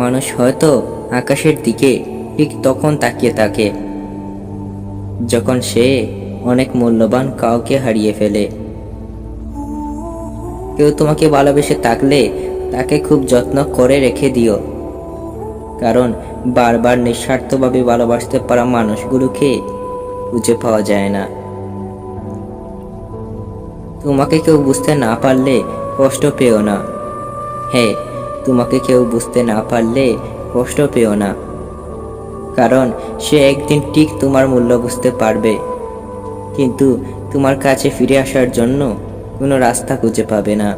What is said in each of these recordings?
মানুষ হয়তো আকাশের দিকে ঠিক তখন তাকিয়ে থাকে যখন সে অনেক মূল্যবান কাউকে হারিয়ে ফেলে। কেউ তোমাকে ভালোবেসে থাকলে তাকে খুব যত্ন করে রেখে দিও, কারণ বারবার নিঃস্বার্থভাবে ভালোবাসতে পারা মানুষগুলোকে খুঁজে পাওয়া যায় না। তোমাকে কেউ বুঝতে না পারলে কষ্ট পেও না। হ্যাঁ, তোমাকে কেউ বুঝতে না পারলে কষ্ট পেও না, কারণ সে একদিন ঠিক তোমার মূল্য বুঝতে পারবে, কিন্তু তোমার কাছে ফিরে আসার জন্য কোনো রাস্তা খুঁজে পাবে না।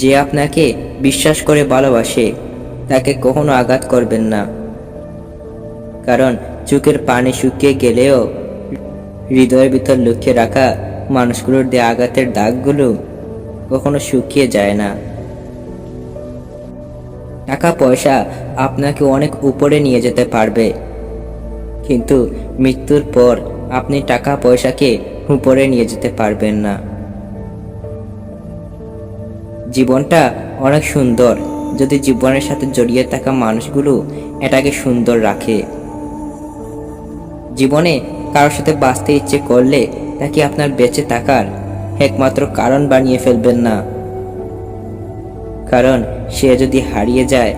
যে আপনাকে বিশ্বাস করে ভালোবাসে তাকে কখনো আঘাত করবেন না, কারণ চোখের পানি শুকিয়ে গেলেও হৃদয়ের ভিতর লুকিয়ে রাখা মানুষগুলোর দেয়া আঘাতের দাগগুলো কখনো শুকিয়ে যায় না। টাকা পয়সা আপনাকে অনেক উপরে নিয়ে যেতে পারবে, কিন্তু মৃত্যুর পর আপনি টাকা পয়সাকে উপরে নিয়ে যেতে পারবেন না। জীবনটা অনেক সুন্দর যদি জীবনের সাথে জড়িয়ে থাকা মানুষগুলো এটাকে সুন্দর রাখে। জীবনে কারোর সাথে বাঁচতে ইচ্ছে করলে তাকে আপনার বেঁচে থাকার একমাত্র কারণ বানিয়ে ফেলবেন না, কারণ সে যদি হারিয়ে যায়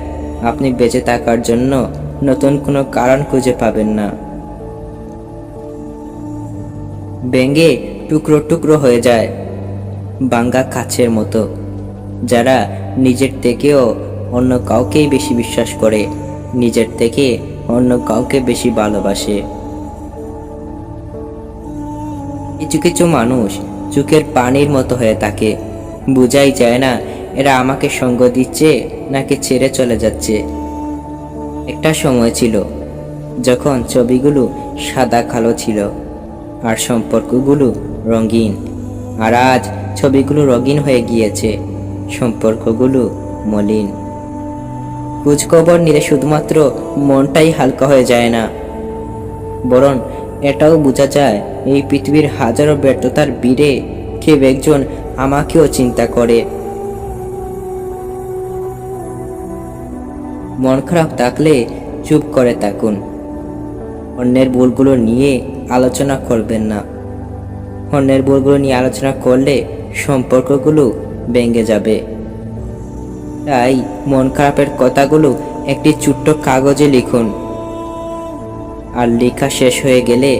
আপনি বেঁচে থাকার জন্য নতুন কোনো কারণ খুঁজে পাবেন না। ভেঙে টুকরো টুকরো হয়ে যায় ভাঙ্গা কাচের মতো যারা নিজের থেকেও অন্য কাউকেই বেশি বিশ্বাস করে, নিজের থেকে অন্য কাউকে বেশি ভালোবাসে। কিছু কিছু মানুষ চোখের পানির মতো হয়ে থাকে, বোঝাই যায় না এরা আমাকে সঙ্গ দিচ্ছে নাকি ছেড়ে চলে যাচ্ছে। একটা সময় ছিল যখন ছবিগুলো সাদা কালো ছিল আর সম্পর্কগুলো রঙিন, আর আজ ছবিগুলো রঙিন হয়ে গিয়েছে, সম্পর্কগুলো মলিন। খোঁজখবর নিলে শুধুমাত্র মনটাই হালকা হয়ে যায় না, বরং এটাও বোঝা যায় এই পৃথিবীর হাজারো ব্যর্থতার ভিড়ে কেউ একজন আমাকেও চিন্তা করে। মন খারাপ থাকলে চুপ করে থাকুন, অন্যের ভুলগুলো নিয়ে আলোচনা করবেন না। অন্যের ভুলগুলো নিয়ে আলোচনা করলে সম্পর্কগুলো ভেঙে যাবে। তাই মন খারাপের কথাগুলো একটি ছোট্ট কাগজে লিখুন, আর লেখা শেষ হয়ে গেলে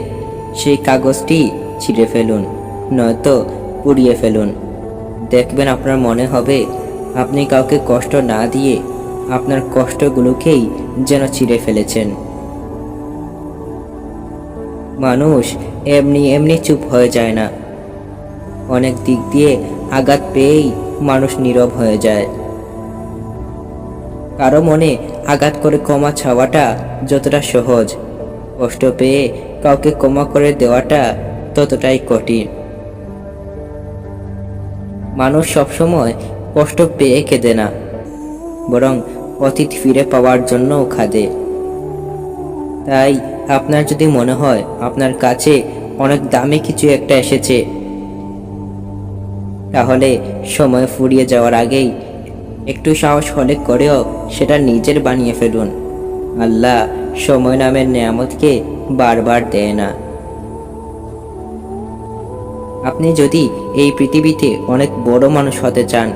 সেই কাগজটি ছিঁড়ে ফেলুন, নয়তো পুড়িয়ে ফেলুন। দেখবেন আপনার মনে হবে আপনি কাউকে কষ্ট না দিয়ে আপনার কষ্টগুলোকেই যেন ছিঁড়ে ফেলেছেন। মানুষ এমনি এমনি চুপ হয়ে যায় না, অনেক দিক দিয়ে আঘাত পেয়েই মানুষ নীরব হয়ে যায়। কারো মনে আঘাত করে ক্ষমা চাওয়াটা যতটা সহজ, কষ্ট পেয়ে কাউকে ক্ষমা করে দেওয়াটা ততটাই কঠিন। মানুষ সবসময় কষ্ট পেয়ে কেঁদে না, বরং অতীত ফিরে পাওয়ার জন্যও কাঁদে। তাই আপনার যদি মনে হয় আপনার কাছে অনেক দামি কিছু একটা এসেছে, তাহলে সময় ফুরিয়ে যাওয়ার আগেই একটু সাহস হলে করেও সেটা নিজের বানিয়ে ফেলুন। আল্লাহ সময় নামের নেয়ামতকে বারবার দেয় না। আপনি যদি এই পৃথিবীতে অনেক বড় মানুষ হতে চান,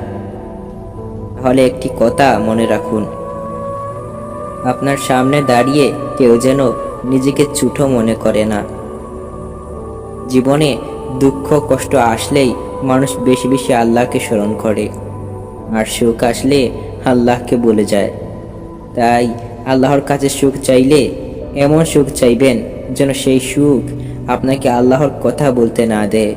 তাহলে একটি কথা মনে রাখুন, আপনার সামনে দাঁড়িয়ে কেউ যেন নিজেকে ছোট মনে করে না। জীবনে দুঃখ কষ্ট আসলেই মানুষ বেশি বেশি আল্লাহকে স্মরণ করে, আর সুখ আসলে আল্লাহকে বলে যায়। তাই আল্লাহর কাছে সুখ চাইলে এমন সুখ চাইবেন যেন সেই সুখ আপনাকে আল্লাহর কথা বলতে না দেয়।